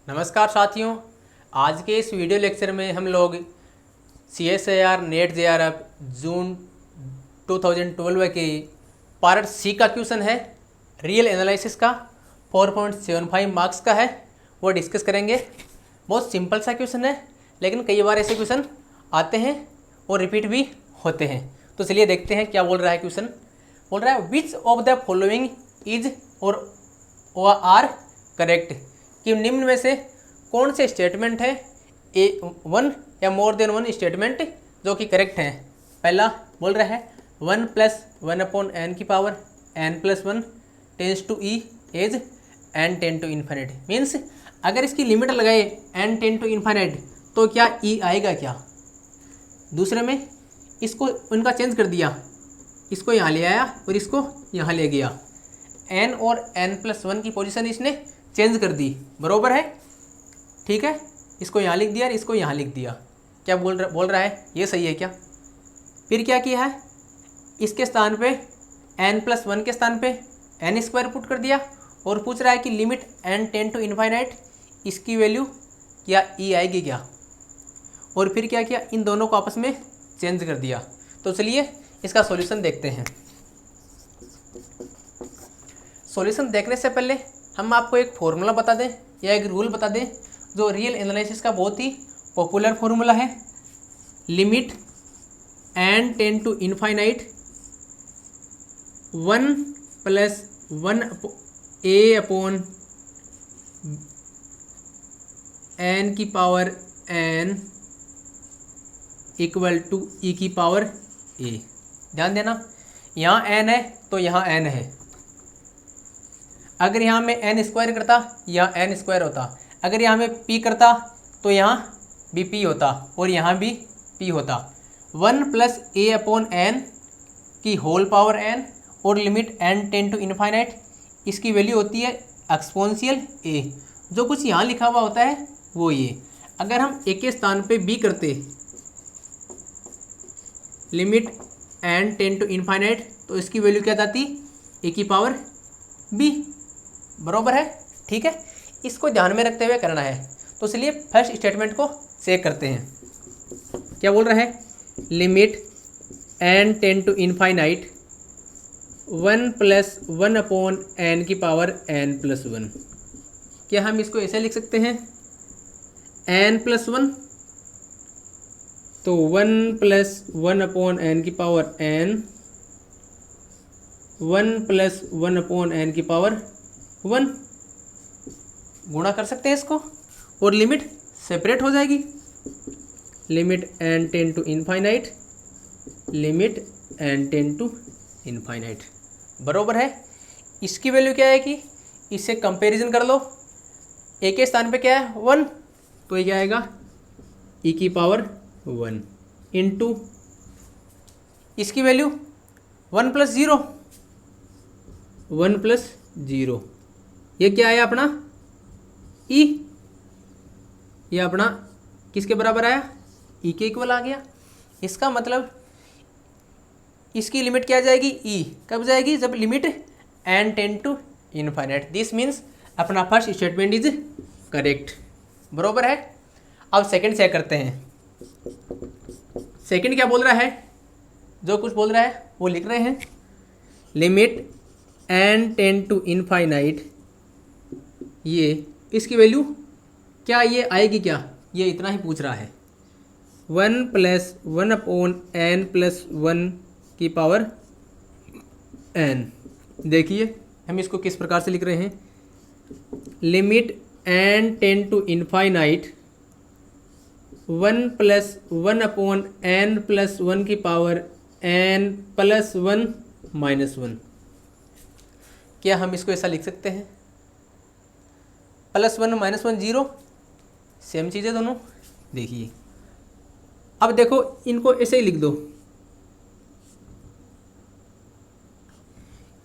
नमस्कार साथियों, आज के इस वीडियो लेक्चर में हम लोग CSIR नेट JRF जून 2012 के पार्ट सी का क्वेश्चन है, रियल एनालिसिस का 4.75 मार्क्स का है, वो डिस्कस करेंगे। बहुत सिंपल सा क्वेश्चन है, लेकिन कई बार ऐसे क्वेश्चन आते हैं और रिपीट भी होते हैं। तो चलिए देखते हैं क्या बोल रहा है क्वेश्चन। बोल रहा है which of the following is और आर करेक्ट, कि निम्न में से कौन से स्टेटमेंट है वन या मोर देन वन स्टेटमेंट जो कि करेक्ट हैं। पहला बोल रहा है 1 + 1/n की power n+1 tends to e as n ten to infinite. Means अगर इसकी लिमिट लगाए n टेन टू इन्फिनिट तो क्या ई आएगा क्या। दूसरे में इसको उनका चेंज कर दिया, इसको यहाँ ले आया और इसको यहाँ ले गया, n और n+1 की पोजीशन इसने चेंज कर दी, बरोबर है, ठीक है। इसको यहाँ लिख दिया और इसको यहाँ लिख दिया। क्या बोल रहा है ये सही है क्या। फिर क्या किया है, इसके स्थान पे n+1 के स्थान पे n² पुट कर दिया और पूछ रहा है कि limit n ten to infinite इसकी वैल्यू क्या ई आएगी क्या। और फिर क्या किया, इन दोनों को आपस में चेंज कर दिया। तो चलिए इसका सॉल्यूशन देखते हैं। सॉल्यूशन देखने से पहले हम आपको एक फॉर्मूला बता दें या एक रूल बता दें जो रियल एनालिसिस का बहुत ही पॉपुलर फॉर्मूला है। Limit n ten to infinite 1 + 1a/n की power n equal to e की पावर a। ध्यान देना, यहाँ n है तो यहाँ n है। अगर यहाँ में n² करता यहाँ n² होता, अगर यहाँ में p करता तो यहाँ भी p होता और यहाँ भी p होता। 1 + a/n की होल पावर n और limit n ten to infinite इसकी वैल्यू होती है एक्सपोनेंशियल a। जो कुछ यहाँ लिखा हुआ होता है वो ये। अगर हम a के स्थान पे b करते, limit n ten to infinite, तो इसकी वैल्यू क्या जाती a की पावर b, बरोबर है, ठीक है। इसको ध्यान में रखते हुए करना है। तो चलिए फर्स्ट स्टेटमेंट को चेक करते हैं। क्या बोल रहा है, limit n ten to infinite 1 + 1/n की पावर n+1। क्या हम इसको ऐसे लिख सकते हैं n+1, तो 1 + 1/n की पावर n, 1 + 1/n की पावर 1 गुणा कर सकते हैं इसको और लिमिट सेपरेट हो जाएगी। Limit n ten to infinite, limit n ten to infinite, बरोबर है। इसकी वैल्यू क्या है कि इससे कंपैरिजन कर लो, a के स्थान पे क्या है 1, तो ये क्या आएगा e की पावर 1 इंटू इसकी वैल्यू 1 + 0, 1 + 0, ये क्या है अपना e, ये अपना किसके बराबर आया, e के इक्वल आ गया। इसका मतलब इसकी लिमिट क्या जाएगी e, कब जाएगी, जब limit n ten to infinite. This means अपना फर्स्ट स्टेटमेंट इज करेक्ट, बरोबर है। अब सेकंड चेक करते हैं। सेकंड क्या बोल रहा है, जो कुछ बोल रहा है वो लिख रहे हैं। Limit n ten to infinite, ये इसकी वैल्यू क्या ये आएगी क्या, ये इतना ही पूछ रहा है। 1 + 1/n+1 की पावर n। देखिए हम इसको किस प्रकार से लिख रहे हैं। Limit n ten to infinite 1 + 1/n+1 की पावर n+1 -1। क्या हम इसको ऐसा लिख सकते हैं, +1 -1 0, सेम चीज़ है दोनों। देखिए अब देखो इनको ऐसे ही लिख दो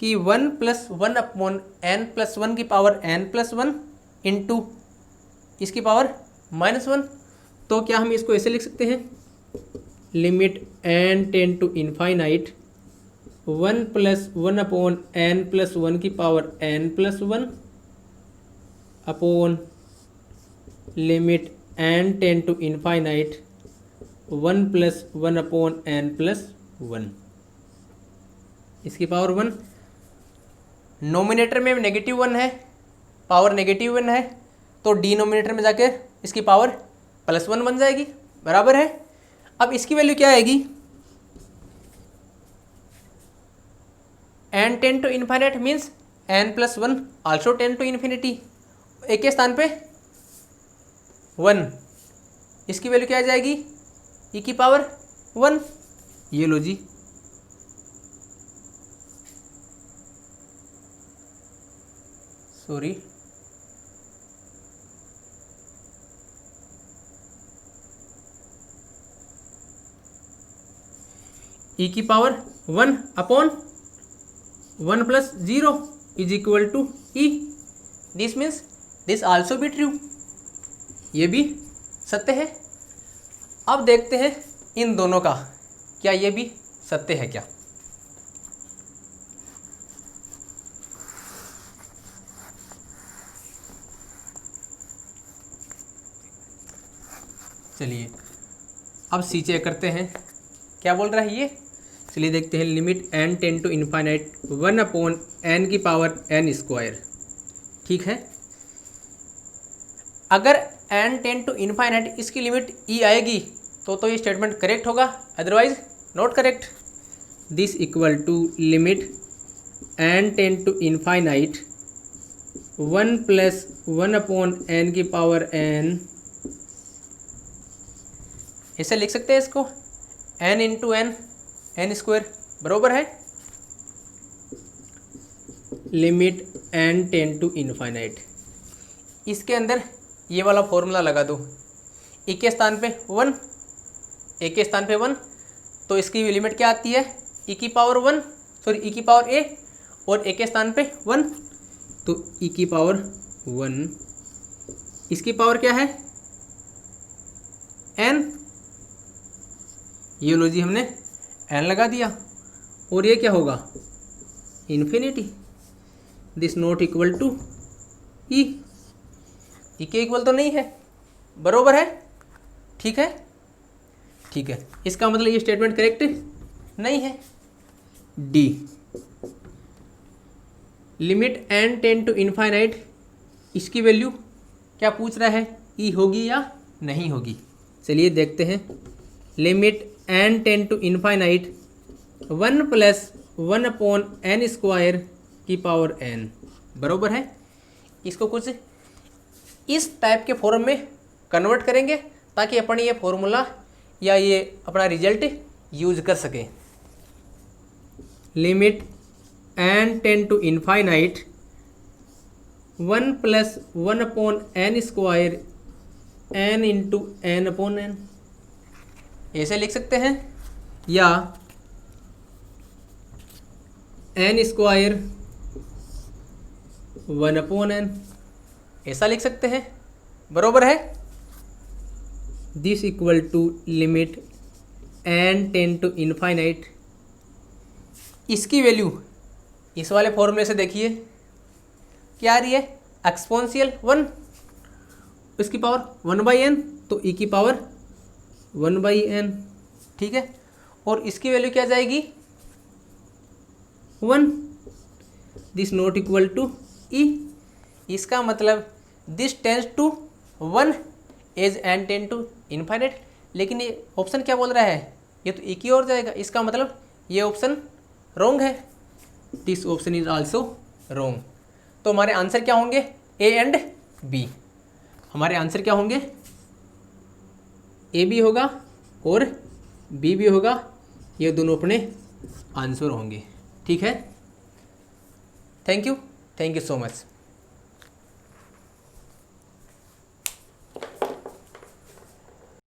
कि 1 + 1/n+1 की पावर n+1 इंटू इसकी पावर -1। तो क्या हम इसको ऐसे लिख सकते हैं, limit n ten to infinite 1 + 1/n+1 की power n+1 upon limit n ten to infinite 1 plus 1 upon n plus 1, इसकी पावर 1। नोमिनेटर में -1 है, पावर -1 है, तो डिनोमिनेटर में जाके इसकी पावर +1 बन जाएगी, बराबर है। अब इसकी वैल्यू क्या आएगी, n ten to infinite means n plus 1 also tends to infinity, एक के स्थान पे 1, इसकी वैल्यू क्या आ जाएगी e की पावर 1। ये लो जी, सॉरी e की power 1 upon 1 plus 0 is equal to e। This means this also be true, ये भी सत्य है। अब देखते हैं इन दोनों का, क्या ये भी सत्य है क्या। चलिए अब सी चेक करते हैं क्या बोल रहा है ये। चलिए देखते हैं, limit n ten to infinite 1 upon n की पावर n स्क्वायर, ठीक है। अगर n टेन टू इन्फाइनाइट इसकी लिमिट e आएगी तो ये स्टेटमेंट करेक्ट होगा, otherwise not correct. This equal to limit n ten to infinite 1 plus 1 upon n की पावर n, ऐसे लिख सकते हैं इसको, n into n, n square बरोबर है limit n ten to infinite. इसके अंदर ये वाला फॉर्मूला लगा दो, e के स्थान पे 1, a के स्थान पे 1, तो इसकी लिमिट क्या आती है e की पावर 1, सॉरी e की पावर a, और a के स्थान पे 1, तो e की पावर 1, इसकी पावर क्या है n, ये लो जी हमने n लगा दिया, और ये क्या होगा infinity. This not equal to e, e के इक्वल तो नहीं है, बरोबर है, ठीक है, ठीक है। इसका मतलब ये स्टेटमेंट करेक्ट नहीं है। D, limit n ten to infinite, इसकी वैल्यू क्या पूछ रहा है, e होगी या नहीं होगी। चलिए देखते हैं, limit n ten to infinite 1 plus 1 upon n square की पावर n, बरोबर है। इसको कुछ इस टाइप के फॉर्म में कन्वर्ट करेंगे ताकि अपन ये फॉर्मूला या ये अपना रिजल्ट यूज कर सकें। Limit n ten to infinite 1 plus 1 upon n square n into n upon n, ऐसे लिख सकते हैं, या n स्क्वायर 1 अपॉन n, ऐसा लिख सकते हैं, बरोबर है। This equal to limit n ten to infinite, इसकी वैल्यू इस वाले फॉर्मूले से देखिए क्या आ रही है, एक्सपोनेंशियल 1, इसकी पावर 1/n, तो e की पावर 1/n, ठीक है। और इसकी वैल्यू क्या जाएगी 1, this not equal to e, इसका मतलब this tends to 1 as n ten to infinite, लेकिन ये ऑप्शन क्या बोल रहा है, ये तो e की ओर जाएगा, इसका मतलब ये ऑप्शन रॉन्ग है। This option is also wrong. तो हमारे आंसर क्या होंगे, ए एंड बी। हमारे आंसर क्या होंगे, ए भी होगा और बी भी होगा, ये दोनों अपने आंसर होंगे, ठीक है। Thank you so much.